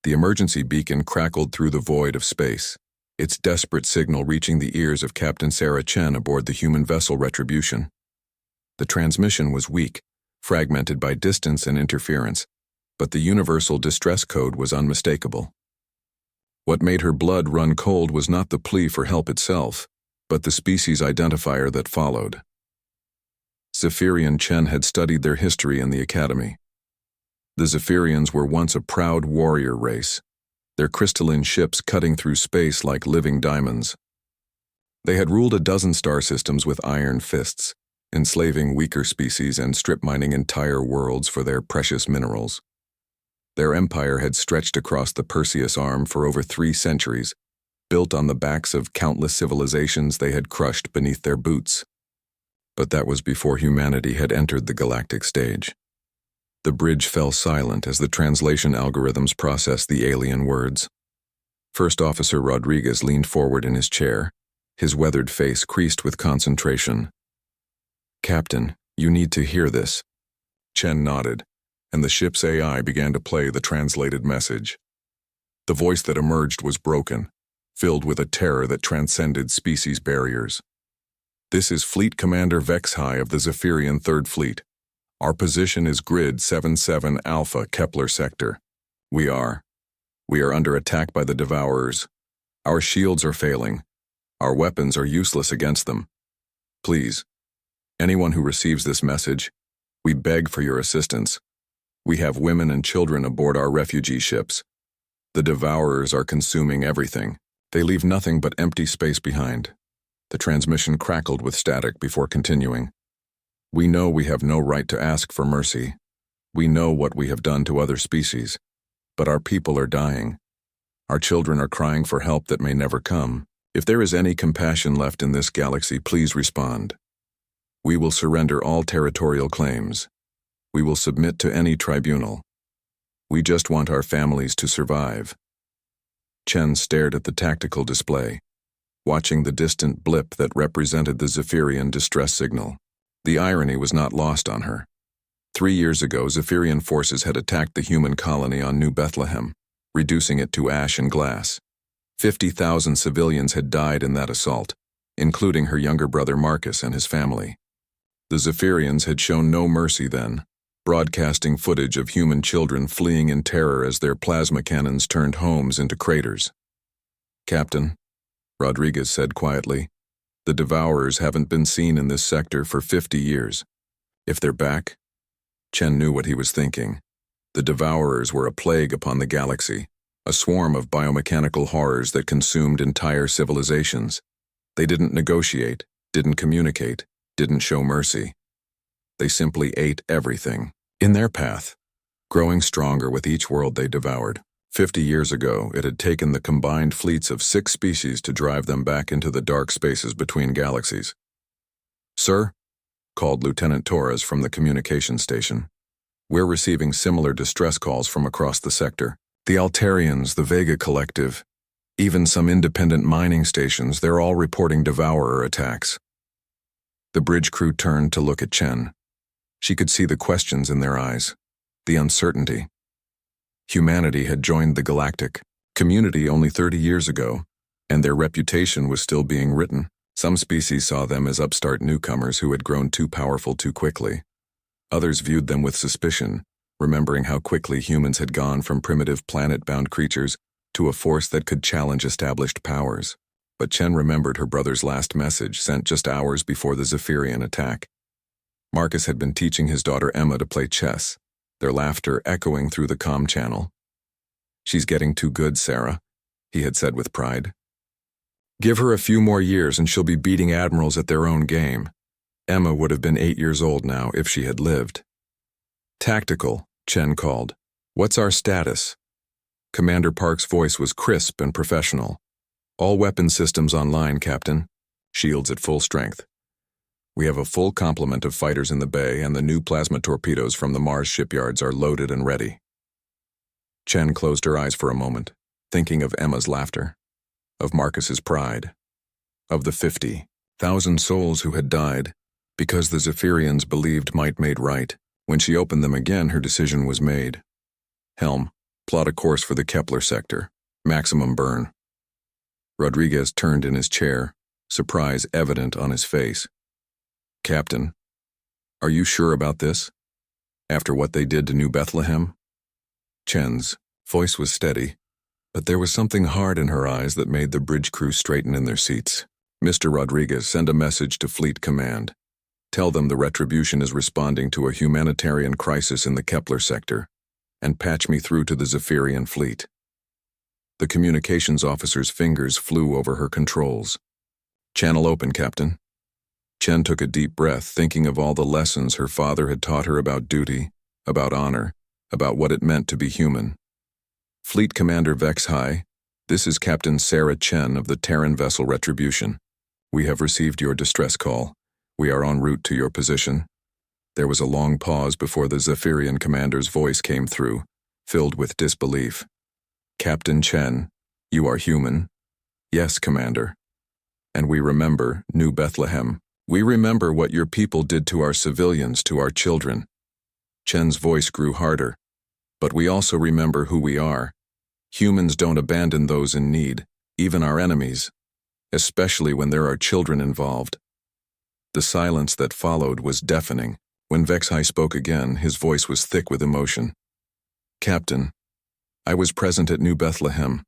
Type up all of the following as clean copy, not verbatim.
The emergency beacon crackled through the void of space, its desperate signal reaching the ears of Captain Sarah Chen aboard the human vessel Retribution. The transmission was weak, fragmented by distance and interference, but the universal distress code was unmistakable. What made her blood run cold was not the plea for help itself, but the species identifier that followed. Zephyri and Chen had studied their history in the academy. The Zephyrians were once a proud warrior race, their crystalline ships cutting through space like living diamonds. They had ruled a dozen star systems with iron fists, enslaving weaker species and strip-mining entire worlds for their precious minerals. Their empire had stretched across the Perseus Arm for over 3 centuries, built on the backs of countless civilizations they had crushed beneath their boots. But that was before humanity had entered the galactic stage. The bridge fell silent as the translation algorithms processed the alien words. First Officer Rodriguez leaned forward in his chair, his weathered face creased with concentration. "Captain, you need to hear this." Chen nodded, and the ship's AI began to play the translated message. The voice that emerged was broken, filled with a terror that transcended species barriers. "This is Fleet Commander Vexhai of the Zephyrian Third Fleet. Our position is Grid 77 Alpha Kepler Sector. We are under attack by the Devourers. Our shields are failing. Our weapons are useless against them. Please, anyone who receives this message, we beg for your assistance. We have women and children aboard our refugee ships. The Devourers are consuming everything. They leave nothing but empty space behind." The transmission crackled with static before continuing. "We know we have no right to ask for mercy. We know what we have done to other species, but our people are dying. Our children are crying for help that may never come. If there is any compassion left in this galaxy, please respond. We will surrender all territorial claims. We will submit to any tribunal. We just want our families to survive." Chen stared at the tactical display, watching the distant blip that represented the Zephyrian distress signal. The irony was not lost on her. 3 years ago, Zephyrian forces had attacked the human colony on New Bethlehem, reducing it to ash and glass. 50,000 civilians had died in that assault, including her younger brother Marcus and his family. The Zephyrians had shown no mercy then, broadcasting footage of human children fleeing in terror as their plasma cannons turned homes into craters. "Captain," Rodriguez said quietly, "the Devourers haven't been seen in this sector for 50 years. If they're back..." Chen knew what he was thinking. The Devourers were a plague upon the galaxy, a swarm of biomechanical horrors that consumed entire civilizations. They didn't negotiate, didn't communicate, didn't show mercy. They simply ate everything. In their path, growing stronger with each world they devoured. 50 years ago, it had taken the combined fleets of 6 species to drive them back into the dark spaces between galaxies. "Sir," called Lieutenant Torres from the communication station. "We're receiving similar distress calls from across the sector. The Altarians, the Vega Collective, even some independent mining stations, they're all reporting Devourer attacks." The bridge crew turned to look at Chen. She could see the questions in their eyes, the uncertainty. Humanity had joined the galactic community only 30 years ago, and their reputation was still being written. Some species saw them as upstart newcomers who had grown too powerful too quickly. Others viewed them with suspicion, remembering how quickly humans had gone from primitive planet-bound creatures to a force that could challenge established powers. But Chen remembered her brother's last message, sent just hours before the Zephyrian attack. Marcus had been teaching his daughter Emma to play chess, their laughter echoing through the comm channel. "She's getting too good, Sarah," he had said with pride. "Give her a few more years and she'll be beating admirals at their own game." Emma would have been 8 years old now if she had lived. "Tactical," Chen called. "What's our status?" Commander Park's voice was crisp and professional. "All weapon systems online, Captain. Shields at full strength. We have a full complement of fighters in the bay, and the new plasma torpedoes from the Mars shipyards are loaded and ready." Chen closed her eyes for a moment, thinking of Emma's laughter, of Marcus's pride, of the 50,000 souls who had died because the Zephyrians believed might made right. When she opened them again, her decision was made. "Helm, Plot a course for the Kepler sector. Maximum burn. Rodriguez turned in his chair, surprise evident on his face. Captain, are you sure about this? After what they did to New Bethlehem? Chen's voice was steady, but there was something hard in her eyes that made the bridge crew straighten in their seats. Mr. Rodriguez, send a message to Fleet Command. Tell them the Retribution is responding to a humanitarian crisis in the Kepler sector, and patch me through to the Zephyrian fleet. The communications officer's fingers flew over her controls. Channel open, Captain. Chen took a deep breath, thinking of all the lessons her father had taught her about duty, about honor, about what it meant to be human. Fleet Commander Vex-High, this is Captain Sarah Chen of the Terran vessel Retribution. We have received your distress call. We are en route to your position. There was a long pause before the Zephyrian commander's voice came through, filled with disbelief. Captain Chen, you are human? Yes, Commander. And we remember New Bethlehem. We remember what your people did to our civilians, to our children. Chen's voice grew harder. But we also remember who we are. Humans don't abandon those in need, even our enemies, especially when there are children involved. The silence that followed was deafening. When Vex-High spoke again, his voice was thick with emotion. Captain, I was present at New Bethlehem.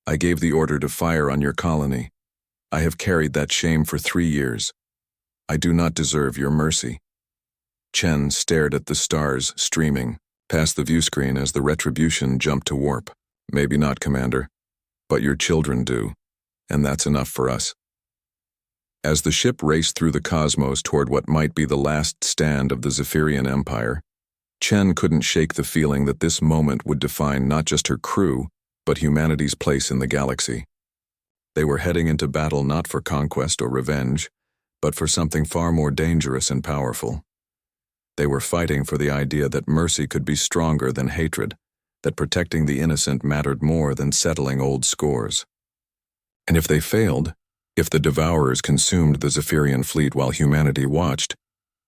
I gave the order to fire on your colony. I have carried that shame for 3 years. I do not deserve your mercy. Chen stared at the stars streaming past the viewscreen as the Retribution jumped to warp. Maybe not, Commander, but your children do, and that's enough for us. As the ship raced through the cosmos toward what might be the last stand of the Zephyrian Empire, Chen couldn't shake the feeling that this moment would define not just her crew, but humanity's place in the galaxy. They were heading into battle not for conquest or revenge, but for something far more dangerous and powerful. They were fighting for the idea that mercy could be stronger than hatred, that protecting the innocent mattered more than settling old scores. And if they failed, if the Devourers consumed the Zephyrian fleet while humanity watched,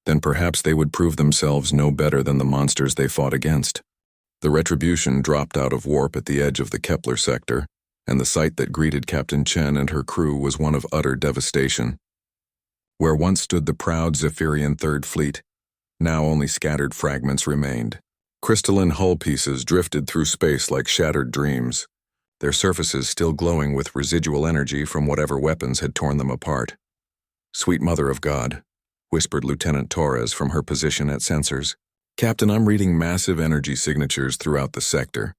then perhaps they would prove themselves no better than the monsters they fought against. The Retribution dropped out of warp at the edge of the Kepler sector, and the sight that greeted Captain Chen and her crew was one of utter devastation. Where once stood the proud Zephyrian Third Fleet, now only scattered fragments remained. Crystalline hull pieces drifted through space like shattered dreams, their surfaces still glowing with residual energy from whatever weapons had torn them apart. Sweet Mother of God, whispered Lieutenant Torres from her position at sensors. Captain, I'm reading massive energy signatures throughout the sector.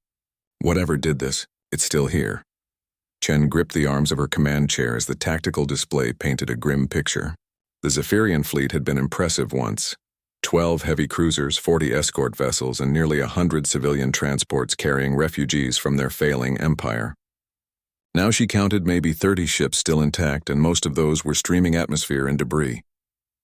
Whatever did this, it's still here. Chen gripped the arms of her command chair as the tactical display painted a grim picture. The Zephyrian fleet had been impressive once. 12 heavy cruisers, 40 escort vessels, and nearly 100 civilian transports carrying refugees from their failing empire. Now she counted maybe 30 ships still intact, and most of those were streaming atmosphere and debris.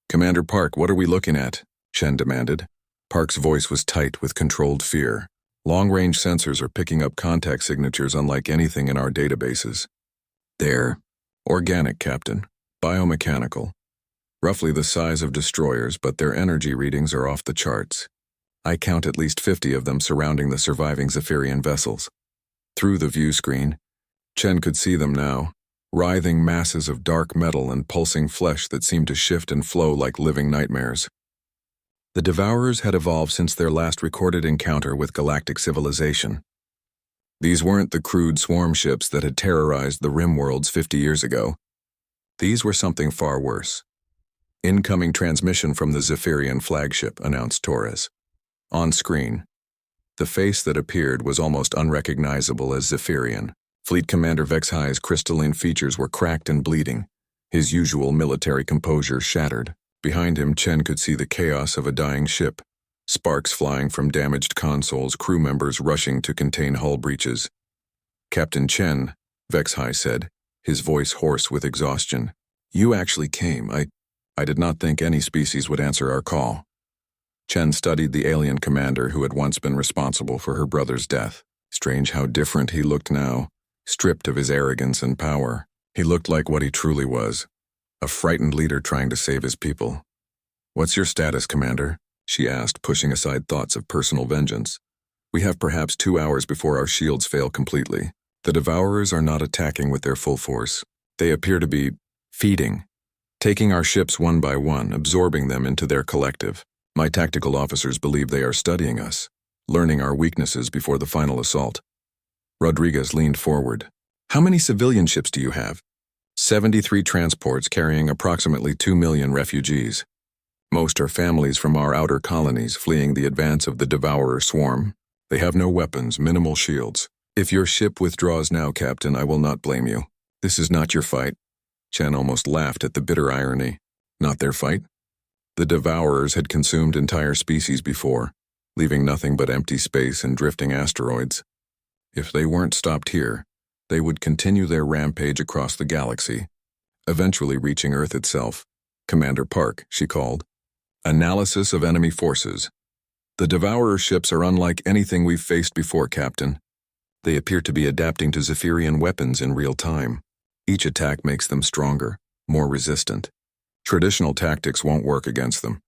Commander Park, what are we looking at? Chen demanded. Park's voice was tight with controlled fear. Long-range sensors are picking up contact signatures unlike anything in our databases. They're organic, Captain. Biomechanical. Roughly the size of destroyers, but their energy readings are off the charts. I count at least 50 of them surrounding the surviving Zephyrian vessels. Through the view screen, Chen could see them now, writhing masses of dark metal and pulsing flesh that seemed to shift and flow like living nightmares. The Devourers had evolved since their last recorded encounter with galactic civilization. These weren't the crude swarm ships that had terrorized the Rim worlds 50 years ago. These were something far worse. Incoming transmission from the Zephyrian flagship, announced Torres. On screen, the face that appeared was almost unrecognizable as Zephyrian. Fleet Commander Vex-High's crystalline features were cracked and bleeding, his usual military composure shattered. Behind him, Chen could see the chaos of a dying ship, sparks flying from damaged consoles, crew members rushing to contain hull breaches. Captain Chen, Vex-High said, his voice hoarse with exhaustion. You actually came. I did not think any species would answer our call. Chen studied the alien commander who had once been responsible for her brother's death. Strange how different he looked now, stripped of his arrogance and power. He looked like what he truly was, a frightened leader trying to save his people. What's your status, Commander? She asked, pushing aside thoughts of personal vengeance. We have perhaps 2 hours before our shields fail completely. The Devourers are not attacking with their full force. They appear to be feeding, taking our ships one by one, absorbing them into their collective. My tactical officers believe they are studying us, learning our weaknesses before the final assault. Rodriguez leaned forward. How many civilian ships do you have? 73 transports carrying approximately 2 million refugees. Most are families from our outer colonies fleeing the advance of the Devourer swarm. They have no weapons, minimal shields. If your ship withdraws now, Captain, I will not blame you. This is not your fight. Chen almost laughed at the bitter irony. Not their fight? The Devourers had consumed entire species before, leaving nothing but empty space and drifting asteroids. If they weren't stopped here, they would continue their rampage across the galaxy, eventually reaching Earth itself. Commander Park, she called. Analysis of enemy forces. The Devourer ships are unlike anything we've faced before, Captain. They appear to be adapting to Zephyrian weapons in real time. Each attack makes them stronger, more resistant. Traditional tactics won't work against them.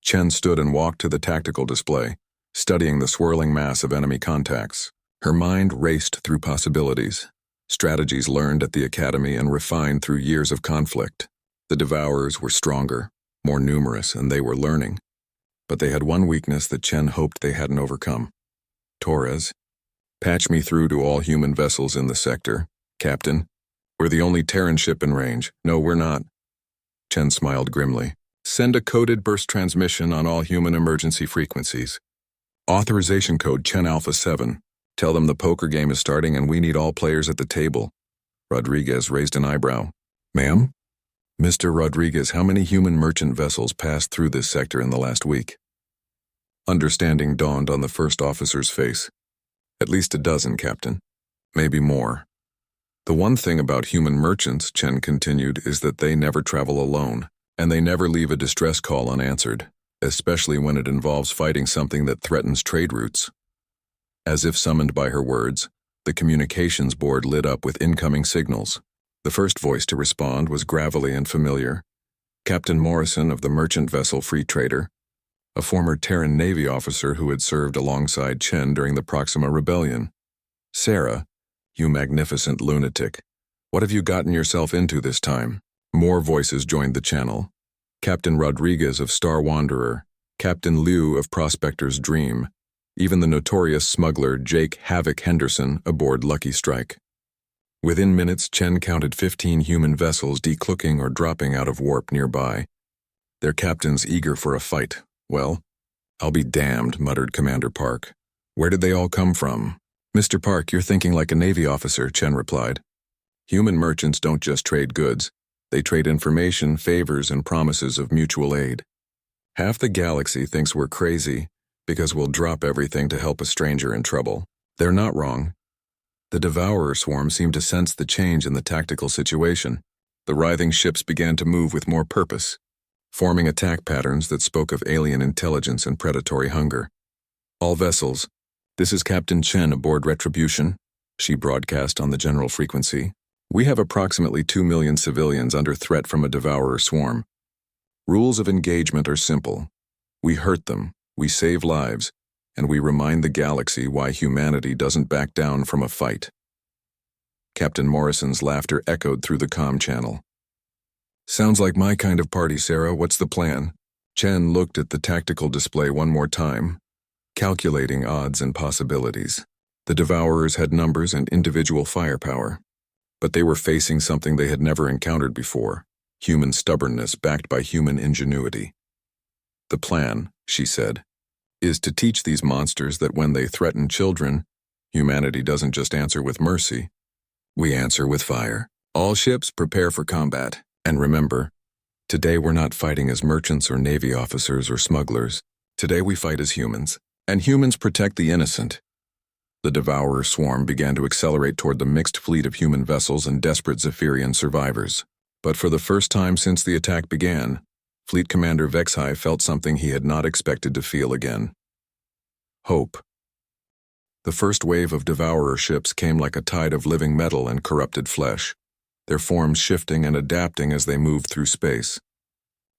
Chen stood and walked to the tactical display, studying the swirling mass of enemy contacts. Her mind raced through possibilities, strategies learned at the academy and refined through years of conflict. The Devourers were stronger, more numerous, and they were learning. But they had one weakness that Chen hoped they hadn't overcome. Torres, patch me through to all human vessels in the sector, Captain. We're the only Terran ship in range. No, we're not. Chen smiled grimly. Send a coded burst transmission on all human emergency frequencies. Authorization code Chen Alpha 7. Tell them the poker game is starting and we need all players at the table. Rodriguez raised an eyebrow. Ma'am? Mr. Rodriguez, how many human merchant vessels passed through this sector in the last week? Understanding dawned on the first officer's face. At least a dozen, Captain. Maybe more. The one thing about human merchants, Chen continued, is that they never travel alone, and they never leave a distress call unanswered, especially when it involves fighting something that threatens trade routes. As if summoned by her words, the communications board lit up with incoming signals. The first voice to respond was gravelly and familiar. Captain Morrison of the merchant vessel Free Trader, a former Terran Navy officer who had served alongside Chen during the Proxima Rebellion. Sarah, you magnificent lunatic. What have you gotten yourself into this time? More voices joined the channel. Captain Rodriguez of Star Wanderer, Captain Liu of Prospector's Dream, even the notorious smuggler Jake Havoc Henderson aboard Lucky Strike. Within minutes, Chen counted 15 human vessels decloaking or dropping out of warp nearby, their captains eager for a fight. Well, I'll be damned, muttered Commander Park. Where did they all come from? Mr. Park, you're thinking like a Navy officer, Chen replied. Human merchants don't just trade goods. They trade information, favors, and promises of mutual aid. Half the galaxy thinks we're crazy because we'll drop everything to help a stranger in trouble. They're not wrong. The Devourer swarm seemed to sense the change in the tactical situation. The writhing ships began to move with more purpose, forming attack patterns that spoke of alien intelligence and predatory hunger. All vessels, this is Captain Chen aboard Retribution, she broadcast on the general frequency. We have approximately 2 million civilians under threat from a Devourer swarm. Rules of engagement are simple. We hurt them, we save lives, and we remind the galaxy why humanity doesn't back down from a fight. Captain Morrison's laughter echoed through the comm channel. Sounds like my kind of party, Sarah. What's the plan? Chen looked at the tactical display one more time, calculating odds and possibilities. The Devourers had numbers and individual firepower, but they were facing something they had never encountered before, human stubbornness backed by human ingenuity. The plan, she said, is to teach these monsters that when they threaten children, humanity doesn't just answer with mercy. We answer with fire. All ships prepare for combat. And remember, today we're not fighting as merchants or Navy officers or smugglers. Today we fight as humans. And humans protect the innocent. The Devourer swarm began to accelerate toward the mixed fleet of human vessels and desperate Zephyrian survivors. But for the first time since the attack began, Fleet Commander Vexhai felt something he had not expected to feel again. Hope. The first wave of Devourer ships came like a tide of living metal and corrupted flesh, their forms shifting and adapting as they moved through space.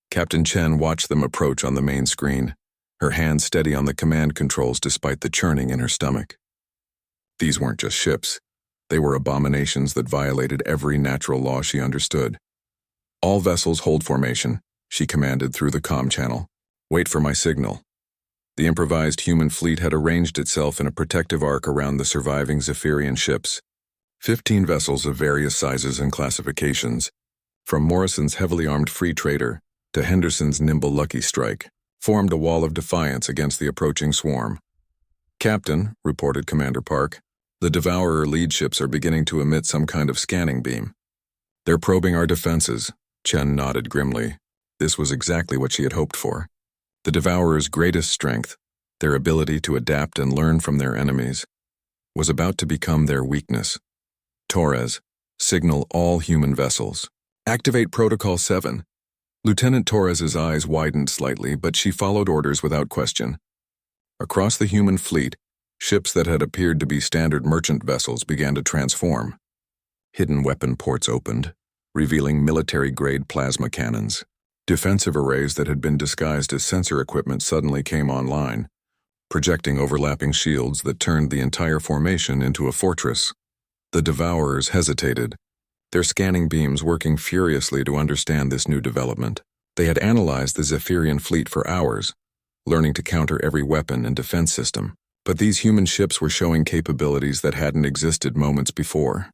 Captain Chen watched them approach on the main screen, her hand steady on the command controls despite the churning in her stomach. These weren't just ships. They were abominations that violated every natural law she understood. "All vessels hold formation," she commanded through the comm channel. "Wait for my signal." The improvised human fleet had arranged itself in a protective arc around the surviving Zephyrian ships. 15 vessels of various sizes and classifications, from Morrison's heavily armed free trader to Henderson's nimble Lucky Strike, formed a wall of defiance against the approaching swarm. "Captain," reported Commander Park, "the Devourer lead ships are beginning to emit some kind of scanning beam." "They're probing our defenses," Chen nodded grimly. This was exactly what she had hoped for. The Devourer's greatest strength, their ability to adapt and learn from their enemies, was about to become their weakness. "Torres, signal all human vessels. Activate Protocol 7. Lieutenant Torres's eyes widened slightly, but she followed orders without question. Across the human fleet, ships that had appeared to be standard merchant vessels began to transform. Hidden weapon ports opened, revealing military-grade plasma cannons. Defensive arrays that had been disguised as sensor equipment suddenly came online, projecting overlapping shields that turned the entire formation into a fortress. The Devourers hesitated, their scanning beams working furiously to understand this new development. They had analyzed the Zephyrian fleet for hours, learning to counter every weapon and defense system. But these human ships were showing capabilities that hadn't existed moments before.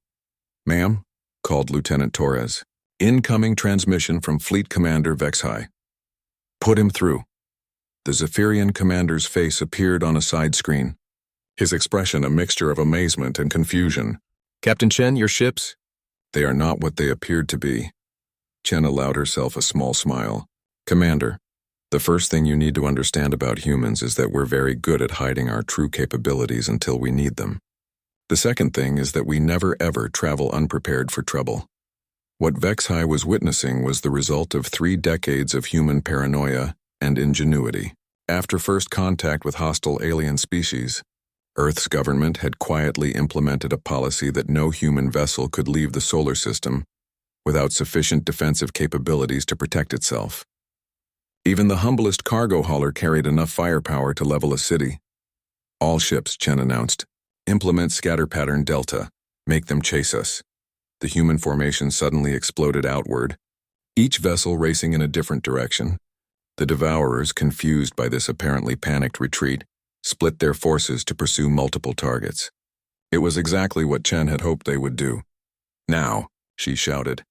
"Ma'am," called Lieutenant Torres. "Incoming transmission from Fleet Commander Vexhai." "Put him through." The Zephyrian commander's face appeared on a side screen, his expression a mixture of amazement and confusion. "Captain Chen, your ships?" "They are not what they appeared to be." Chen allowed herself a small smile. "Commander, the first thing you need to understand about humans is that we're very good at hiding our true capabilities until we need them. The second thing is that we never ever travel unprepared for trouble." What Vexhai was witnessing was the result of 3 decades of human paranoia and ingenuity. After first contact with hostile alien species, Earth's government had quietly implemented a policy that no human vessel could leave the solar system without sufficient defensive capabilities to protect itself. Even the humblest cargo hauler carried enough firepower to level a city. "All ships," Chen announced, "implement scatter pattern Delta. Make them chase us." The human formation suddenly exploded outward, each vessel racing in a different direction. The Devourers, confused by this apparently panicked retreat, split their forces to pursue multiple targets. It was exactly what Chen had hoped they would do. "Now," she shouted.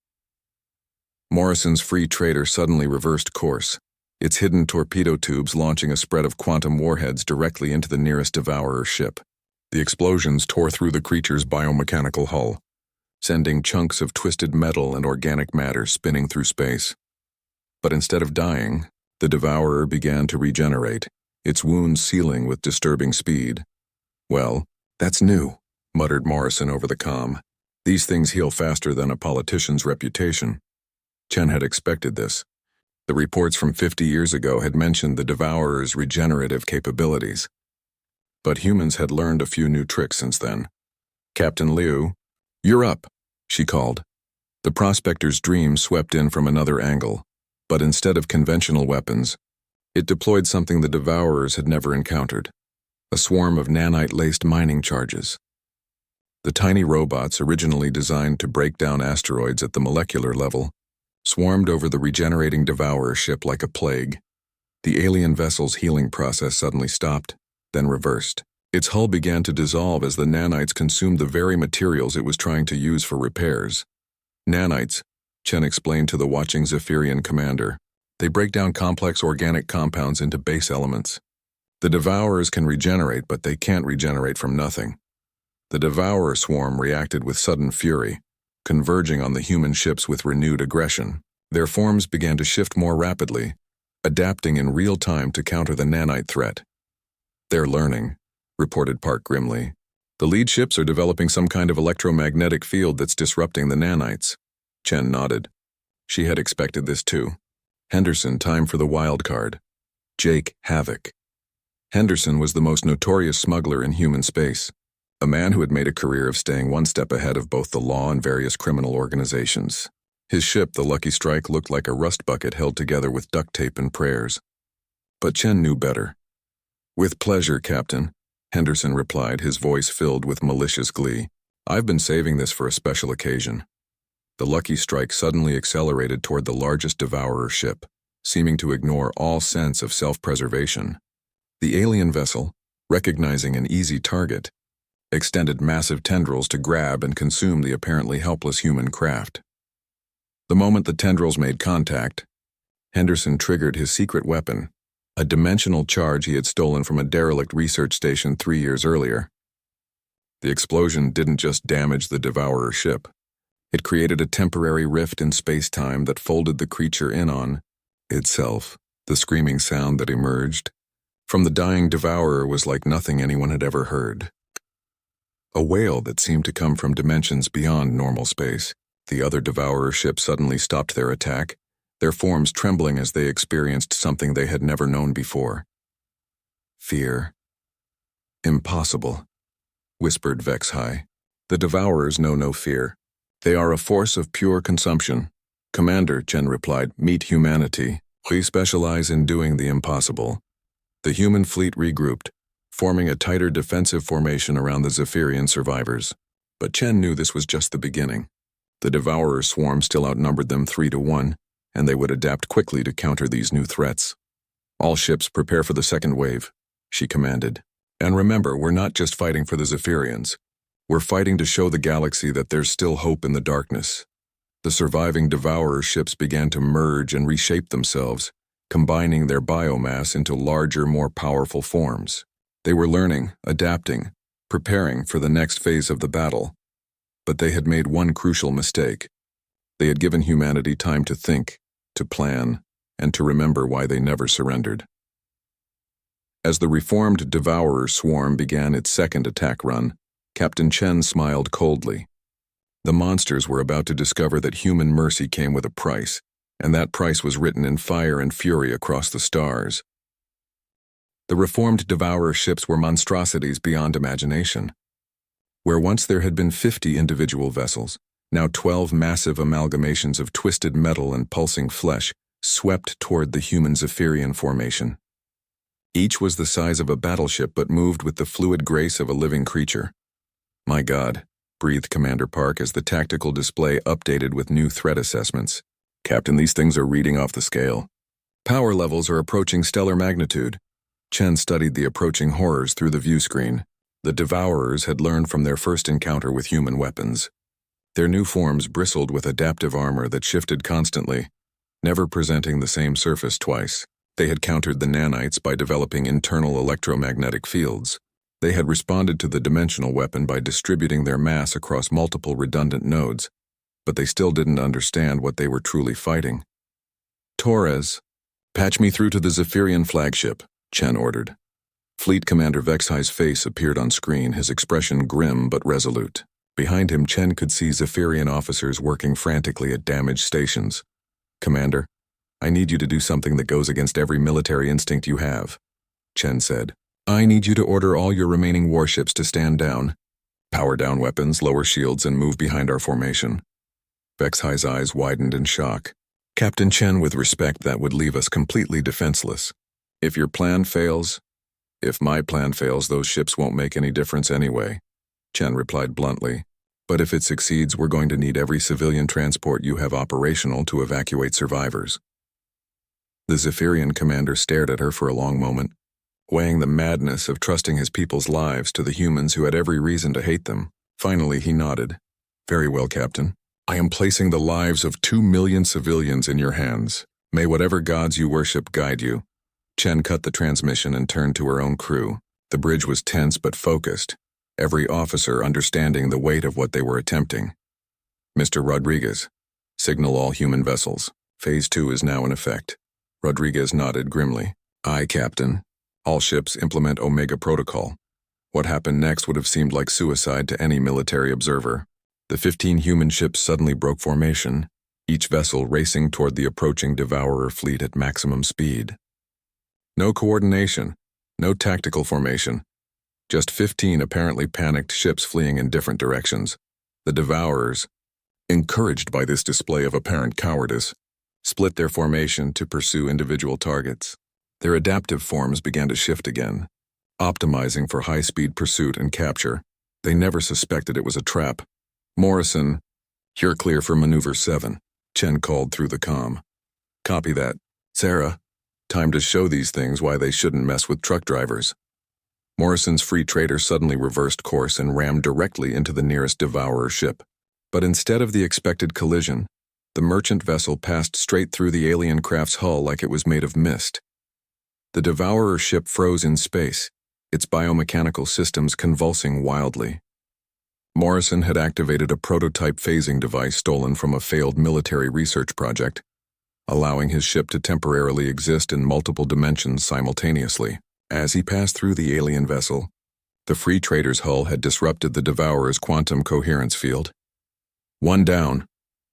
Morrison's free trader suddenly reversed course, its hidden torpedo tubes launching a spread of quantum warheads directly into the nearest Devourer ship. The explosions tore through the creature's biomechanical hull, sending chunks of twisted metal and organic matter spinning through space. But instead of dying, the Devourer began to regenerate, its wounds sealing with disturbing speed. "Well, that's new," muttered Morrison over the comm. "These things heal faster than a politician's reputation." Chen had expected this. The reports from 50 years ago had mentioned the Devourer's regenerative capabilities. But humans had learned a few new tricks since then. "Captain Liu, you're up," she called. The prospector's dream swept in from another angle, but instead of conventional weapons, it deployed something the Devourers had never encountered: a swarm of nanite-laced mining charges. The tiny robots, originally designed to break down asteroids at the molecular level, swarmed over the regenerating Devourer ship like a plague. The alien vessel's healing process suddenly stopped, then reversed. Its hull began to dissolve as the nanites consumed the very materials it was trying to use for repairs. "Nanites," Chen explained to the watching Zephyrian commander. "They break down complex organic compounds into base elements. The Devourers can regenerate, but they can't regenerate from nothing." The Devourer swarm reacted with sudden fury, converging on the human ships with renewed aggression. Their forms began to shift more rapidly, adapting in real time to counter the nanite threat. "They're learning," reported Park grimly. "The lead ships are developing some kind of electromagnetic field that's disrupting the nanites." Chen nodded. She had expected this too. Henderson, time for the wild card. Jake Havoc. Henderson was the most notorious smuggler in human space, a man who had made a career of staying one step ahead of both the law and various criminal organizations. His ship, the Lucky Strike, looked like a rust bucket held together with duct tape and prayers. But Chen knew better. With pleasure, Captain, Henderson replied, his voice filled with malicious glee. I've been saving this for a special occasion. The Lucky Strike suddenly accelerated toward the largest Devourer ship, seeming to ignore all sense of self-preservation. The alien vessel, recognizing an easy target, extended massive tendrils to grab and consume the apparently helpless human craft. The moment the tendrils made contact, Henderson triggered his secret weapon, a dimensional charge he had stolen from a derelict research station 3 years earlier. The explosion didn't just damage the Devourer ship. It created a temporary rift in space-time that folded the creature in on itself. The screaming sound that emerged from the dying Devourer was like nothing anyone had ever heard. A wail that seemed to come from dimensions beyond normal space. The other Devourer ships suddenly stopped their attack, their forms trembling as they experienced something they had never known before. Fear. Impossible, whispered Vex-High. The Devourers know no fear. They are a force of pure consumption. Commander, Chen replied, meet humanity. We specialize in doing the impossible. The human fleet regrouped, forming a tighter defensive formation around the Zephyrian survivors. But Chen knew this was just the beginning. The Devourer swarm still outnumbered them 3-1, and they would adapt quickly to counter these new threats. All ships prepare for the second wave, she commanded. And remember, we're not just fighting for the Zephyrians. We're fighting to show the galaxy that there's still hope in the darkness. The surviving Devourer ships began to merge and reshape themselves, combining their biomass into larger, more powerful forms. They were learning, adapting, preparing for the next phase of the battle. But they had made one crucial mistake. They had given humanity time to think, to plan, and to remember why they never surrendered. As the reformed Devourer swarm began its second attack run, Captain Chen smiled coldly. The monsters were about to discover that human mercy came with a price, and that price was written in fire and fury across the stars. The reformed Devourer ships were monstrosities beyond imagination. Where once there had been 50 individual vessels, now 12 massive amalgamations of twisted metal and pulsing flesh swept toward the human Zephyrian formation. Each was the size of a battleship but moved with the fluid grace of a living creature. My God, breathed Commander Park as the tactical display updated with new threat assessments. Captain, these things are reading off the scale. Power levels are approaching stellar magnitude. Chen studied the approaching horrors through the view screen. The Devourers had learned from their first encounter with human weapons. Their new forms bristled with adaptive armor that shifted constantly, never presenting the same surface twice. They had countered the nanites by developing internal electromagnetic fields. They had responded to the dimensional weapon by distributing their mass across multiple redundant nodes, but they still didn't understand what they were truly fighting. Torres, patch me through to the Zephyrian flagship, Chen ordered. Fleet Commander Vex-High's face appeared on screen, his expression grim but resolute. Behind him, Chen could see Zephyrian officers working frantically at damaged stations. Commander, I need you to do something that goes against every military instinct you have, Chen said. I need you to order all your remaining warships to stand down, power down weapons, lower shields, and move behind our formation. Vex-High's eyes widened in shock. Captain Chen, with respect, that would leave us completely defenseless. If your plan fails, if my plan fails, those ships won't make any difference anyway, Chen replied bluntly. But if it succeeds, we're going to need every civilian transport you have operational to evacuate survivors. The Zephyrian commander stared at her for a long moment, weighing the madness of trusting his people's lives to the humans who had every reason to hate them. Finally, he nodded. Very well, Captain. I am placing the lives of 2 million civilians in your hands. May whatever gods you worship guide you. Chen cut the transmission and turned to her own crew. The bridge was tense but focused, every officer understanding the weight of what they were attempting. Mr. Rodriguez, signal all human vessels. Phase 2 is now in effect. Rodriguez nodded grimly. Aye, Captain. All ships implement Omega Protocol. What happened next would have seemed like suicide to any military observer. The 15 human ships suddenly broke formation, each vessel racing toward the approaching Devourer fleet at maximum speed. No coordination, no tactical formation. Just 15 apparently panicked ships fleeing in different directions. The Devourers, encouraged by this display of apparent cowardice, split their formation to pursue individual targets. Their adaptive forms began to shift again, optimizing for high-speed pursuit and capture. They never suspected it was a trap. Morrison, you're clear for Maneuver 7, Chen called through the comm. Copy that. Sarah, time to show these things why they shouldn't mess with truck drivers. Morrison's free trader suddenly reversed course and rammed directly into the nearest Devourer ship. But instead of the expected collision, the merchant vessel passed straight through the alien craft's hull like it was made of mist. The Devourer ship froze in space, its biomechanical systems convulsing wildly. Morrison had activated a prototype phasing device stolen from a failed military research project, allowing his ship to temporarily exist in multiple dimensions simultaneously. As he passed through the alien vessel, the free trader's hull had disrupted the Devourer's quantum coherence field. One down,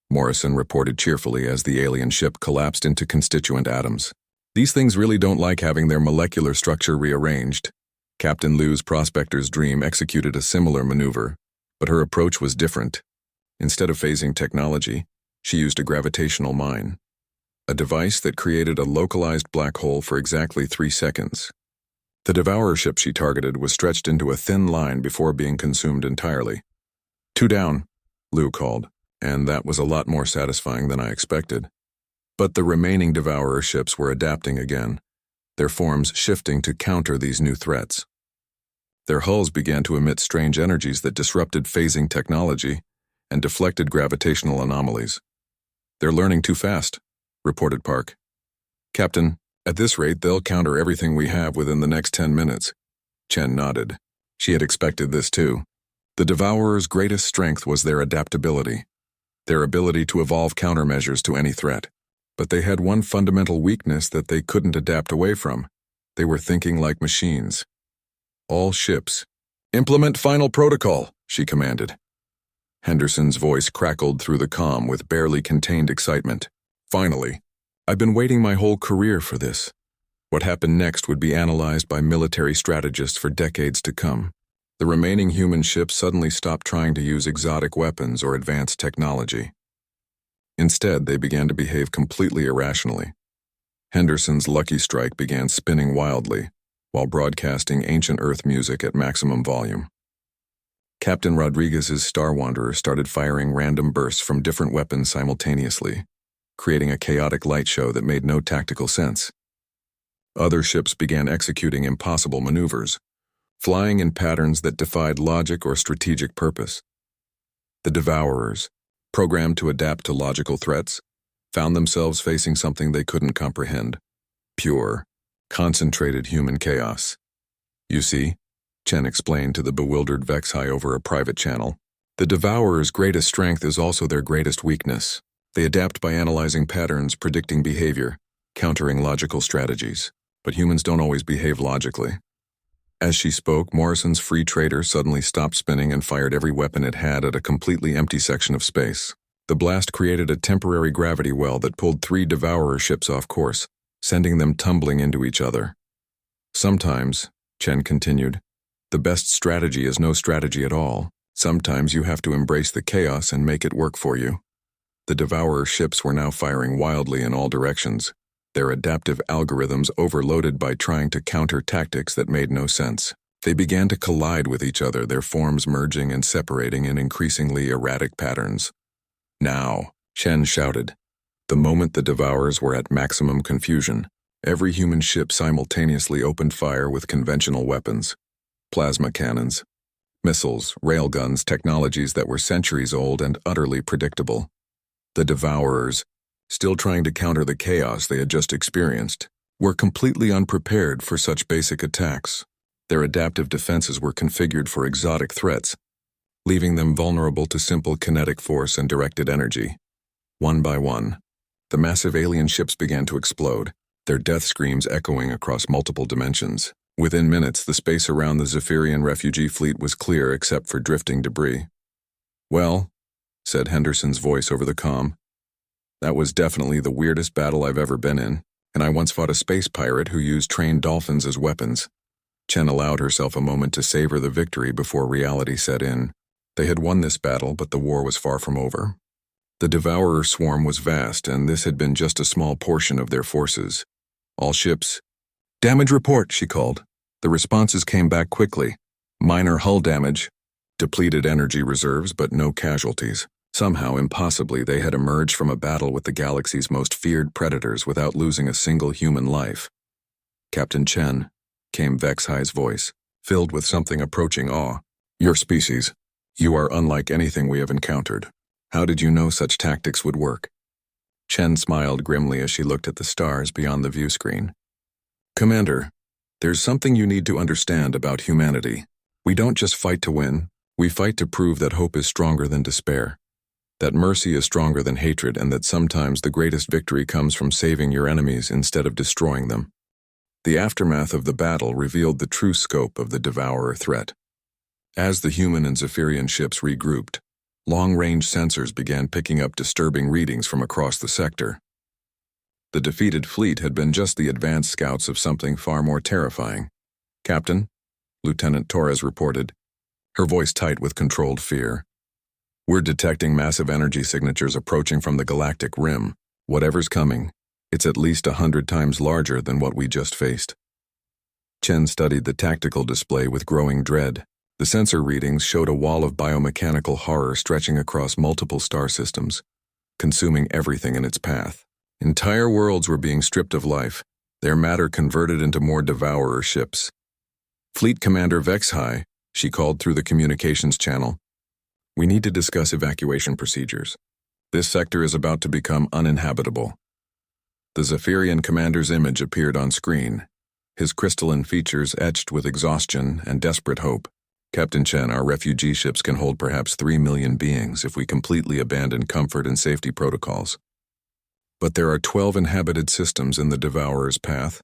Morrison reported cheerfully as the alien ship collapsed into constituent atoms. These things really don't like having their molecular structure rearranged. Captain Liu's prospector's dream executed a similar maneuver, but her approach was different. Instead of phasing technology, she used a gravitational mine, a device that created a localized black hole for exactly 3 seconds. The Devourer ship she targeted was stretched into a thin line before being consumed entirely. 2 down, Liu called, and that was a lot more satisfying than I expected. But the remaining Devourer ships were adapting again, their forms shifting to counter these new threats. Their hulls began to emit strange energies that disrupted phasing technology and deflected gravitational anomalies. They're learning too fast, reported Park. Captain, at this rate, they'll counter everything we have within the next 10 minutes. Chen nodded. She had expected this too. The Devourer's greatest strength was their adaptability, their ability to evolve countermeasures to any threat. But they had one fundamental weakness that they couldn't adapt away from. They were thinking like machines. All ships. Implement final protocol, she commanded. Henderson's voice crackled through the comm with barely contained excitement. Finally. I've been waiting my whole career for this. What happened next would be analyzed by military strategists for decades to come. The remaining human ships suddenly stopped trying to use exotic weapons or advanced technology. Instead, they began to behave completely irrationally. Henderson's Lucky Strike began spinning wildly, while broadcasting ancient Earth music at maximum volume. Captain Rodriguez's Star Wanderer started firing random bursts from different weapons simultaneously, creating a chaotic light show that made no tactical sense. Other ships began executing impossible maneuvers, flying in patterns that defied logic or strategic purpose. The Devourers, programmed to adapt to logical threats, found themselves facing something they couldn't comprehend: pure, concentrated human chaos. You see, Chen explained to the bewildered Vexhai over a private channel, the Devourer's greatest strength is also their greatest weakness. They adapt by analyzing patterns, predicting behavior, countering logical strategies. But humans don't always behave logically. As she spoke, Morrison's free trader suddenly stopped spinning and fired every weapon it had at a completely empty section of space. The blast created a temporary gravity well that pulled 3 Devourer ships off course, sending them tumbling into each other. Sometimes, Chen continued, the best strategy is no strategy at all. Sometimes you have to embrace the chaos and make it work for you. The Devourer ships were now firing wildly in all directions, their adaptive algorithms overloaded by trying to counter tactics that made no sense. They began to collide with each other, their forms merging and separating in increasingly erratic patterns. Now, Chen shouted. The moment the Devourers were at maximum confusion, every human ship simultaneously opened fire with conventional weapons, plasma cannons, missiles, railguns, technologies that were centuries old and utterly predictable. The Devourers, still trying to counter the chaos they had just experienced, were completely unprepared for such basic attacks. Their adaptive defenses were configured for exotic threats, leaving them vulnerable to simple kinetic force and directed energy. One by one, the massive alien ships began to explode, their death screams echoing across multiple dimensions. Within minutes, the space around the Zephyrian refugee fleet was clear except for drifting debris. Well, said Henderson's voice over the comm, that was definitely the weirdest battle I've ever been in, and I once fought a space pirate who used trained dolphins as weapons. Chen allowed herself a moment to savor the victory before reality set in. They had won this battle, but the war was far from over. The Devourer swarm was vast, and this had been just a small portion of their forces. All ships. Damage report, she called. The responses came back quickly. Minor hull damage, depleted energy reserves, but no casualties. Somehow, impossibly, they had emerged from a battle with the galaxy's most feared predators without losing a single human life. "Captain Chen," came Vexhi's voice, filled with something approaching awe. "Your species. You are unlike anything we have encountered. How did you know such tactics would work?" Chen smiled grimly as she looked at the stars beyond the view screen. "Commander, there's something you need to understand about humanity. We don't just fight to win, we fight to prove that hope is stronger than despair. That mercy is stronger than hatred, and that sometimes the greatest victory comes from saving your enemies instead of destroying them." The aftermath of the battle revealed the true scope of the Devourer threat. As the human and Zephyrian ships regrouped, long-range sensors began picking up disturbing readings from across the sector. The defeated fleet had been just the advanced scouts of something far more terrifying. "Captain," Lieutenant Torres reported, her voice tight with controlled fear. "We're detecting massive energy signatures approaching from the galactic rim. Whatever's coming, it's at least 100 times larger than what we just faced." Chen studied the tactical display with growing dread. The sensor readings showed a wall of biomechanical horror stretching across multiple star systems, consuming everything in its path. Entire worlds were being stripped of life, their matter converted into more Devourer ships. "Fleet Commander Vexhi," she called through the communications channel, "we need to discuss evacuation procedures. This sector is about to become uninhabitable." The Zephyrian commander's image appeared on screen, his crystalline features etched with exhaustion and desperate hope. "Captain Chen, our refugee ships can hold perhaps 3 million beings if we completely abandon comfort and safety protocols. But there are 12 inhabited systems in the Devourer's path,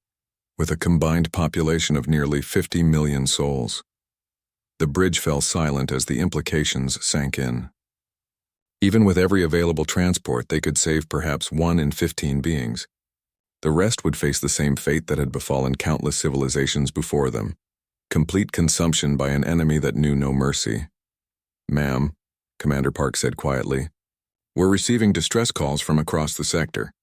with a combined population of nearly 50 million souls." The bridge fell silent as the implications sank in. Even with every available transport, they could save perhaps 1 in 15 beings. The rest would face the same fate that had befallen countless civilizations before them: complete consumption by an enemy that knew no mercy. "Ma'am," Commander Park said quietly, "we're receiving distress calls from across the sector.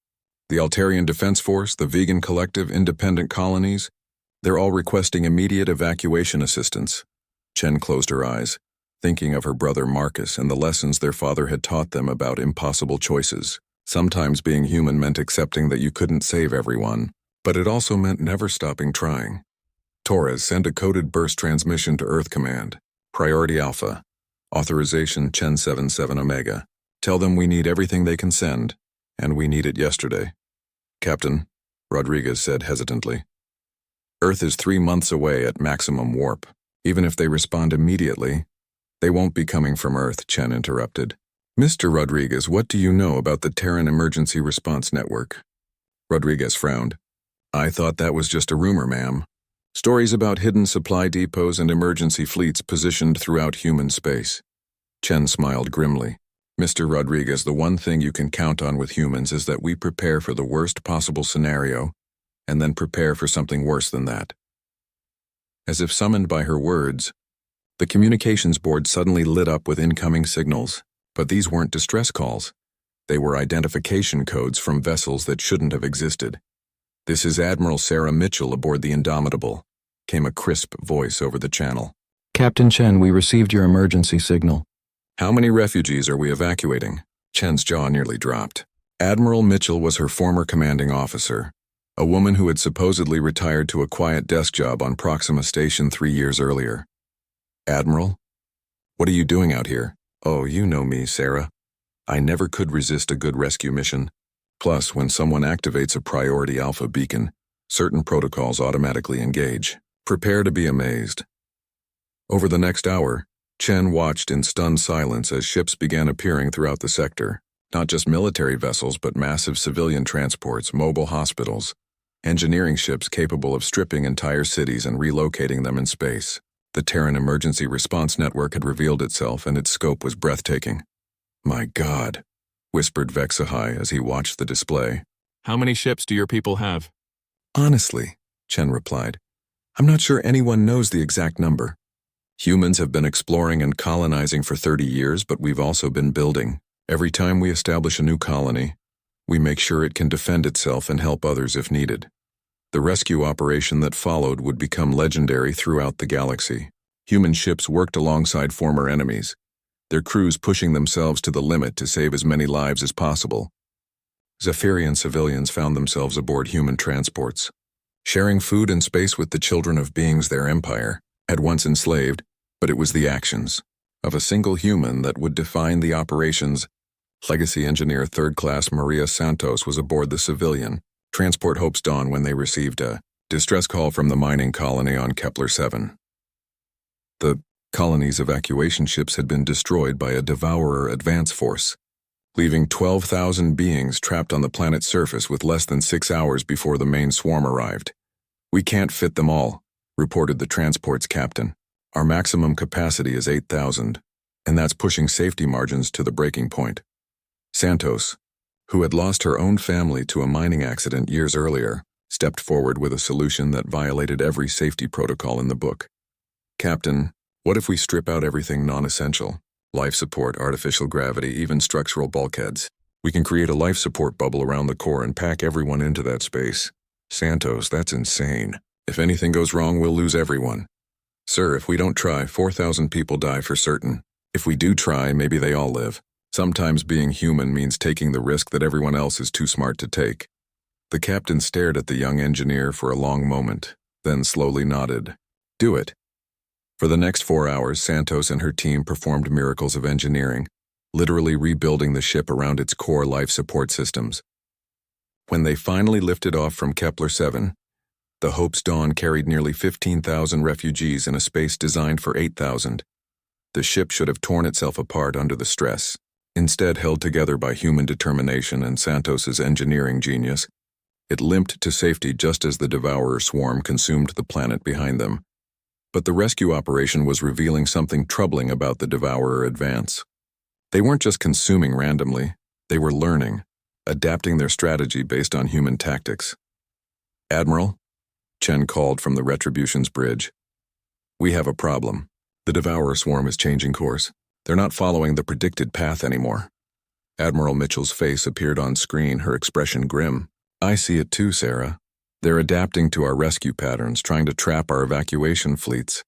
The Altarian Defense Force, the Vegan Collective, independent colonies, they're all requesting immediate evacuation assistance." Chen closed her eyes, thinking of her brother Marcus and the lessons their father had taught them about impossible choices. Sometimes being human meant accepting that you couldn't save everyone, but it also meant never stopping trying. "Torres, send a coded burst transmission to Earth Command. Priority Alpha. Authorization Chen 77 Omega. Tell them we need everything they can send, and we need it yesterday." "Captain," Rodriguez said hesitantly, "Earth is 3 months away at maximum warp. Even if they respond immediately, they won't be coming from Earth," Chen interrupted. "Mr. Rodriguez, what do you know about the Terran Emergency Response Network?" Rodriguez frowned. "I thought that was just a rumor, ma'am. Stories about hidden supply depots and emergency fleets positioned throughout human space." Chen smiled grimly. "Mr. Rodriguez, the one thing you can count on with humans is that we prepare for the worst possible scenario, and then prepare for something worse than that." As if summoned by her words, the communications board suddenly lit up with incoming signals. But these weren't distress calls. They were identification codes from vessels that shouldn't have existed. "This is Admiral Sarah Mitchell aboard the Indomitable," came a crisp voice over the channel. "Captain Chen, we received your emergency signal." "How many refugees are we evacuating?" Chen's jaw nearly dropped. Admiral Mitchell was her former commanding officer, a woman who had supposedly retired to a quiet desk job on Proxima Station 3 years earlier. "Admiral? What are you doing out here?" "Oh, you know me, Sarah. I never could resist a good rescue mission. Plus, when someone activates a priority alpha beacon, certain protocols automatically engage. Prepare to be amazed." Over the next hour, Chen watched in stunned silence as ships began appearing throughout the sector. Not just military vessels, but massive civilian transports, mobile hospitals, engineering ships capable of stripping entire cities and relocating them in space. The Terran Emergency Response Network had revealed itself, and its scope was breathtaking. "My God," whispered Vexhi as he watched the display. "How many ships do your people have?" "Honestly," Chen replied, "I'm not sure anyone knows the exact number. Humans have been exploring and colonizing for 30 years, but we've also been building. Every time we establish a new colony, we make sure it can defend itself and help others if needed. The rescue operation that followed would become legendary throughout the galaxy. Human ships worked alongside former enemies, their crews pushing themselves to the limit to save as many lives as possible. Zephyrian civilians found themselves aboard human transports, sharing food and space with the children of beings their empire had once enslaved, but it was the actions of a single human that would define the operations. Legacy engineer third-class Maria Santos was aboard the civilian transport Hope's Dawn when they received a distress call from the mining colony on Kepler-7. The colony's evacuation ships had been destroyed by a Devourer advance force, leaving 12,000 beings trapped on the planet's surface with less than 6 hours before the main swarm arrived. "We can't fit them all," reported the transport's captain. "Our maximum capacity is 8,000, and that's pushing safety margins to the breaking point." Santos, who had lost her own family to a mining accident years earlier, stepped forward with a solution that violated every safety protocol in the book. "Captain, what if we strip out everything non-essential? Life support, artificial gravity, even structural bulkheads. We can create a life support bubble around the core and pack everyone into that space." "Santos, that's insane. If anything goes wrong, we'll lose everyone." "Sir, if we don't try, 4,000 people die for certain. If we do try, maybe they all live. Sometimes being human means taking the risk that everyone else is too smart to take." The captain stared at the young engineer for a long moment, then slowly nodded. "Do it." For the next 4 hours, Santos and her team performed miracles of engineering, literally rebuilding the ship around its core life support systems. When they finally lifted off from Kepler-7, the Hope's Dawn carried nearly 15,000 refugees in a space designed for 8,000. The ship should have torn itself apart under the stress, instead held together by human determination and Santos's engineering genius. It limped to safety just as the Devourer swarm consumed the planet behind them. But the rescue operation was revealing something troubling about the Devourer advance. They weren't just consuming randomly, they were learning, adapting their strategy based on human tactics. "Admiral," Chen called from the Retribution's bridge. "We have a problem. The Devourer swarm is changing course. They're not following the predicted path anymore." Admiral Mitchell's face appeared on screen, her expression grim. "I see it too, Sarah. They're adapting to our rescue patterns, trying to trap our evacuation fleets.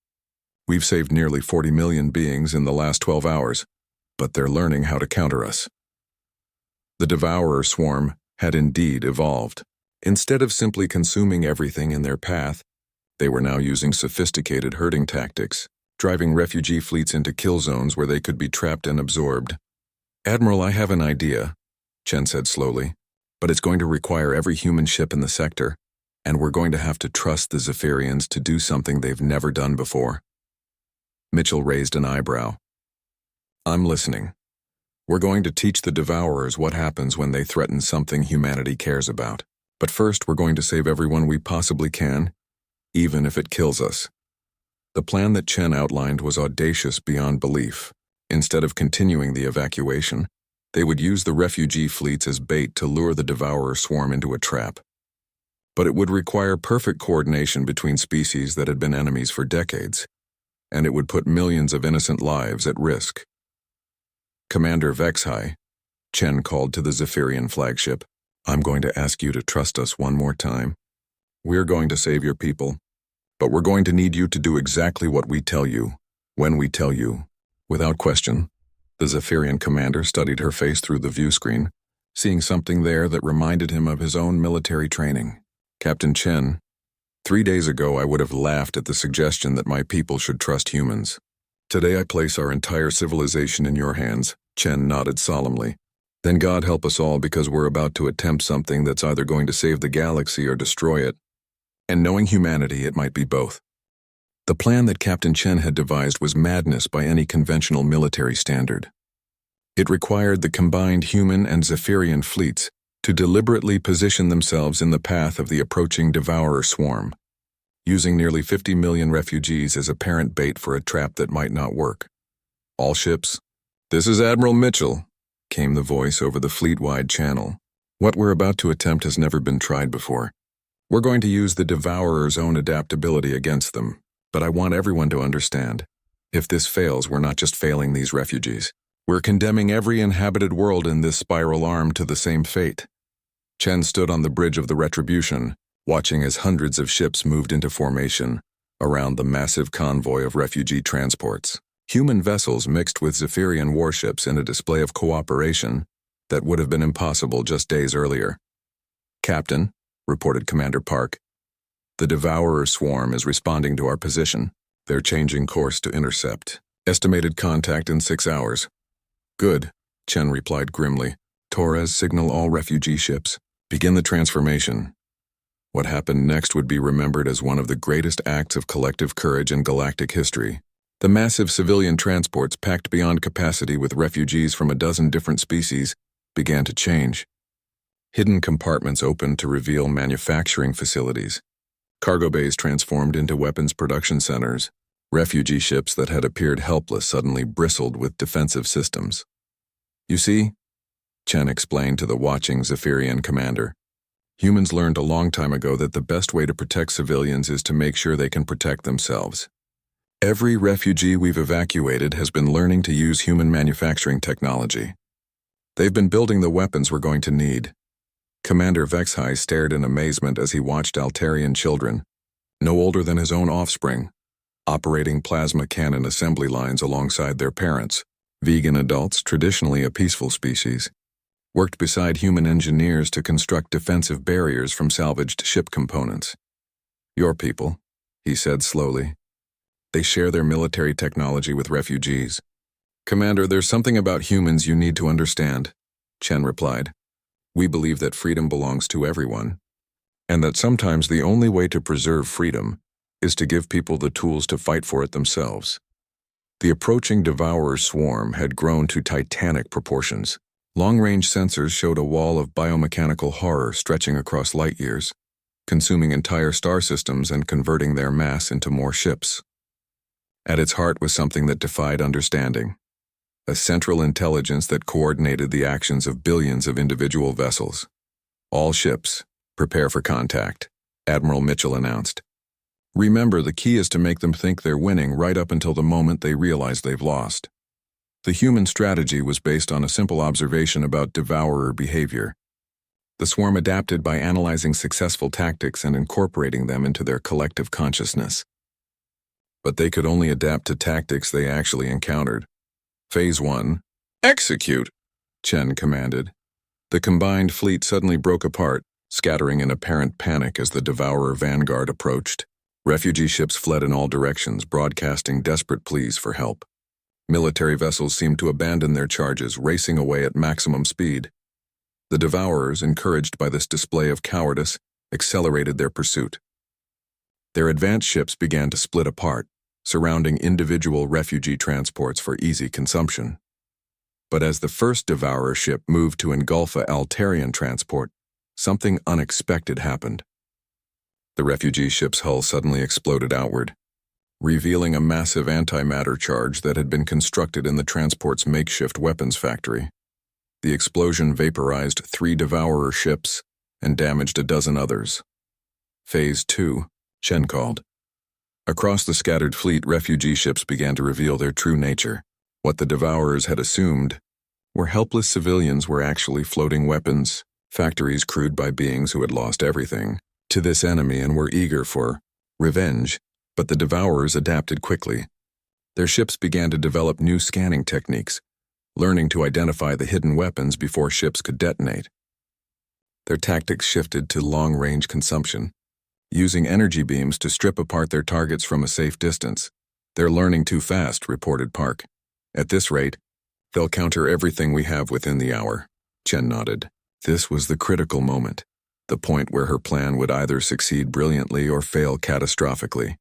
We've saved nearly 40 million beings in the last 12 hours, but they're learning how to counter us." The Devourer swarm had indeed evolved. Instead of simply consuming everything in their path, they were now using sophisticated herding tactics, driving refugee fleets into kill zones where they could be trapped and absorbed. "Admiral, I have an idea," Chen said slowly, "but it's going to require every human ship in the sector, and we're going to have to trust the Zephyrians to do something they've never done before." Mitchell raised an eyebrow. "I'm listening. We're going to teach the Devourers what happens when they threaten something humanity cares about. But first, we're going to save everyone we possibly can, even if it kills us." The plan that Chen outlined was audacious beyond belief. Instead of continuing the evacuation, they would use the refugee fleets as bait to lure the Devourer swarm into a trap. But it would require perfect coordination between species that had been enemies for decades, and it would put millions of innocent lives at risk. "Commander Vexhai," Chen called to the Zephyrian flagship, "I'm going to ask you to trust us one more time. We're going to save your people. But we're going to need you to do exactly what we tell you, when we tell you." Without question, the Zephyrian commander studied her face through the view screen, seeing something there that reminded him of his own military training. "Captain Chen, 3 days ago I would have laughed at the suggestion that my people should trust humans. Today I place our entire civilization in your hands," Chen nodded solemnly. "Then God help us all, because we're about to attempt something that's either going to save the galaxy or destroy it. And knowing humanity, it might be both." The plan that Captain Chen had devised was madness by any conventional military standard. It required the combined human and Zephyrian fleets to deliberately position themselves in the path of the approaching Devourer swarm, using nearly 50 million refugees as apparent bait for a trap that might not work. "All ships, this is Admiral Mitchell," came the voice over the fleet-wide channel. "What we're about to attempt has never been tried before. We're going to use the Devourer's own adaptability against them, but I want everyone to understand. If this fails, we're not just failing these refugees. We're condemning every inhabited world in this spiral arm to the same fate." Chen stood on the bridge of the Retribution, watching as hundreds of ships moved into formation around the massive convoy of refugee transports. Human vessels mixed with Zephyrian warships in a display of cooperation that would have been impossible just days earlier. "Captain," reported Commander Park, "the Devourer swarm is responding to our position. They're changing course to intercept. Estimated contact in 6 hours." "Good," Chen replied grimly. "Torres, signal all refugee ships. Begin the transformation." What happened next would be remembered as one of the greatest acts of collective courage in galactic history. The massive civilian transports packed beyond capacity with refugees from a dozen different species began to change. Hidden compartments opened to reveal manufacturing facilities. Cargo bays transformed into weapons production centers. Refugee ships that had appeared helpless suddenly bristled with defensive systems. "You see," Chen explained to the watching Zephyrian commander, "humans learned a long time ago that the best way to protect civilians is to make sure they can protect themselves. Every refugee we've evacuated has been learning to use human manufacturing technology. They've been building the weapons we're going to need." Commander Vexhai stared in amazement as he watched Altarian children, no older than his own offspring, operating plasma cannon assembly lines alongside their parents. Vegan adults, traditionally a peaceful species, worked beside human engineers to construct defensive barriers from salvaged ship components. "Your people," he said slowly. "They share their military technology with refugees." "Commander, there's something about humans you need to understand," Chen replied. "We believe that freedom belongs to everyone, and that sometimes the only way to preserve freedom is to give people the tools to fight for it themselves." The approaching Devourer swarm had grown to titanic proportions. Long-range sensors showed a wall of biomechanical horror stretching across light years, consuming entire star systems and converting their mass into more ships. At its heart was something that defied understanding, a central intelligence that coordinated the actions of billions of individual vessels. "All ships, prepare for contact," Admiral Mitchell announced. "Remember, the key is to make them think they're winning right up until the moment they realize they've lost." The human strategy was based on a simple observation about Devourer behavior. The swarm adapted by analyzing successful tactics and incorporating them into their collective consciousness. But they could only adapt to tactics they actually encountered. Phase 1, execute, Chen commanded. The combined fleet suddenly broke apart, scattering in apparent panic as the Devourer vanguard approached. Refugee ships fled in all directions, broadcasting desperate pleas for help. Military vessels seemed to abandon their charges, racing away at maximum speed. The Devourers, encouraged by this display of cowardice, accelerated their pursuit. Their advanced ships began to split apart, surrounding individual refugee transports for easy consumption. But as the first Devourer ship moved to engulf a Altarian transport, something unexpected happened. The refugee ship's hull suddenly exploded outward, revealing a massive antimatter charge that had been constructed in the transport's makeshift weapons factory. The explosion vaporized 3 Devourer ships and damaged a dozen others. Phase 2, Chen called. Across the scattered fleet, refugee ships began to reveal their true nature. What the Devourers had assumed were helpless civilians were actually floating weapons, factories crewed by beings who had lost everything to this enemy and were eager for revenge. But the Devourers adapted quickly. Their ships began to develop new scanning techniques, learning to identify the hidden weapons before ships could detonate. Their tactics shifted to long-range consumption, using energy beams to strip apart their targets from a safe distance. "They're learning too fast," reported Park. "At this rate, they'll counter everything we have within the hour." Chen nodded. This was the critical moment, the point where her plan would either succeed brilliantly or fail catastrophically.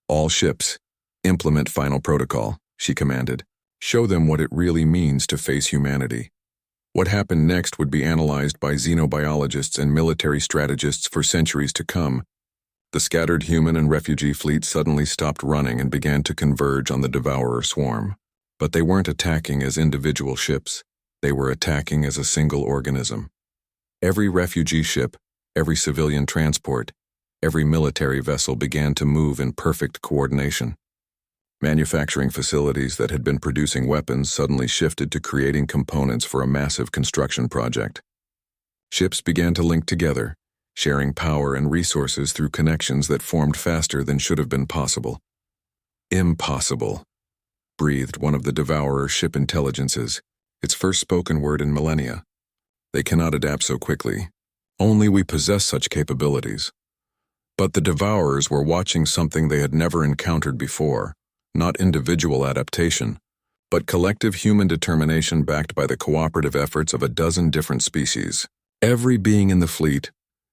"All ships, implement final protocol," she commanded. "Show them what it really means to face humanity." What happened next would be analyzed by xenobiologists and military strategists for centuries to come. The scattered human and refugee fleets suddenly stopped running and began to converge on the Devourer swarm. But they weren't attacking as individual ships. They were attacking as a single organism. Every refugee ship, every civilian transport, every military vessel began to move in perfect coordination. Manufacturing facilities that had been producing weapons suddenly shifted to creating components for a massive construction project. Ships began to link together, sharing power and resources through connections that formed faster than should have been possible. Impossible, breathed one of the Devourer ship intelligences, its first spoken word in millennia. They cannot adapt so quickly. Only we possess such capabilities. But the Devourers were watching something they had never encountered before, not individual adaptation, but collective human determination backed by the cooperative efforts of a dozen different species. Every being in the fleet,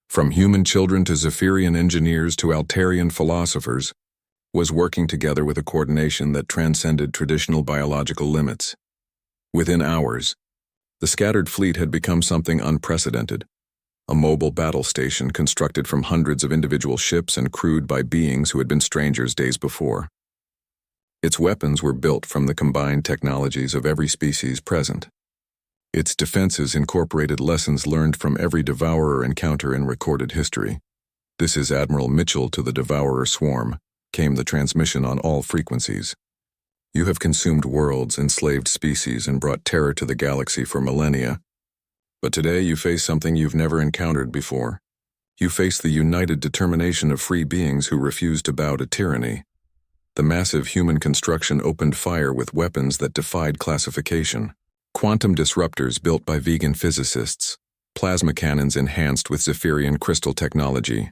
from human children to Zephyrian engineers to Altarian philosophers, was working together with a coordination that transcended traditional biological limits. Within hours, the scattered fleet had become something unprecedented, a mobile battle station constructed from hundreds of individual ships and crewed by beings who had been strangers days before. Its weapons were built from the combined technologies of every species present. Its defenses incorporated lessons learned from every Devourer encounter in recorded history. "This is Admiral Mitchell to the Devourer swarm," came the transmission on all frequencies. "You have consumed worlds, enslaved species, and brought terror to the galaxy for millennia. But today you face something you've never encountered before. You face the united determination of free beings who refuse to bow to tyranny. The massive human construction opened fire with weapons that defied classification. Quantum disruptors built by vegan physicists, plasma cannons enhanced with Zephyrian crystal technology,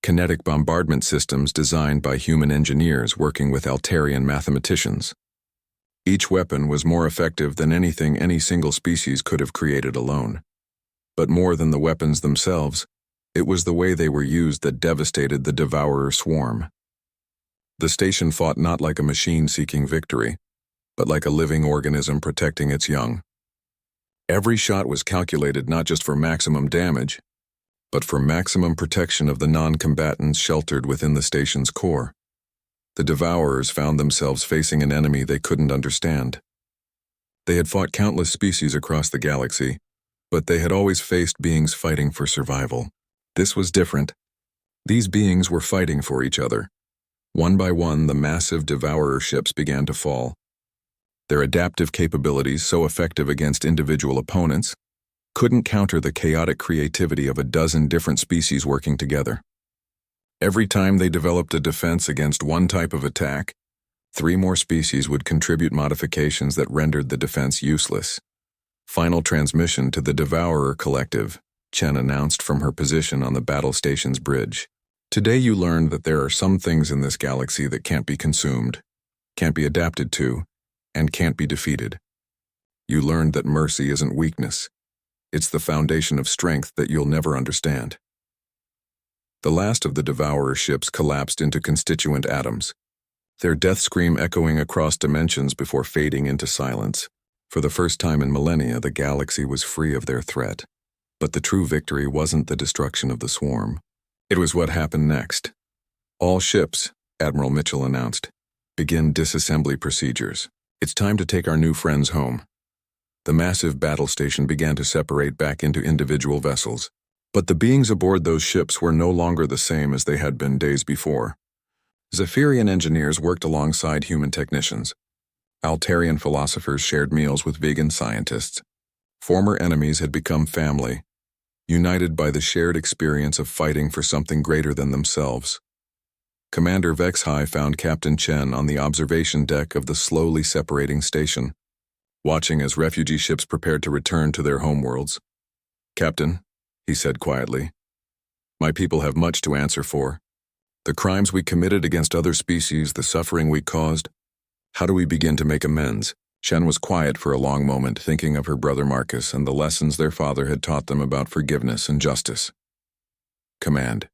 kinetic bombardment systems designed by human engineers working with Altarian mathematicians. Each weapon was more effective than anything any single species could have created alone. But more than the weapons themselves, it was the way they were used that devastated the Devourer swarm. The station fought not like a machine seeking victory, but like a living organism protecting its young. Every shot was calculated not just for maximum damage, but for maximum protection of the non-combatants sheltered within the station's core. The Devourers found themselves facing an enemy they couldn't understand. They had fought countless species across the galaxy, but they had always faced beings fighting for survival. This was different. These beings were fighting for each other. One by one, the massive Devourer ships began to fall. Their adaptive capabilities, so effective against individual opponents, couldn't counter the chaotic creativity of a dozen different species working together. Every time they developed a defense against one type of attack, 3 more species would contribute modifications that rendered the defense useless. "Final transmission to the Devourer Collective," Chen announced from her position on the battle station's bridge. "Today you learned that there are some things in this galaxy that can't be consumed, can't be adapted to, and can't be defeated. You learned that mercy isn't weakness. It's the foundation of strength that you'll never understand." The last of the Devourer ships collapsed into constituent atoms, their death scream echoing across dimensions before fading into silence. For the first time in millennia, the galaxy was free of their threat. But the true victory wasn't the destruction of the swarm. It was what happened next. "All ships," Admiral Mitchell announced, "begin disassembly procedures. It's time to take our new friends home." The massive battle station began to separate back into individual vessels. But the beings aboard those ships were no longer the same as they had been days before. Zephyrian engineers worked alongside human technicians. Altarian philosophers shared meals with vegan scientists. Former enemies had become family, united by the shared experience of fighting for something greater than themselves. Commander Vexhai found Captain Chen on the observation deck of the slowly separating station, watching as refugee ships prepared to return to their homeworlds. "Captain," he said quietly, "my people have much to answer for. The crimes we committed against other species, the suffering we caused. How do we begin to make amends?" Chen was quiet for a long moment, thinking of her brother Marcus and the lessons their father had taught them about forgiveness and justice. "Command,"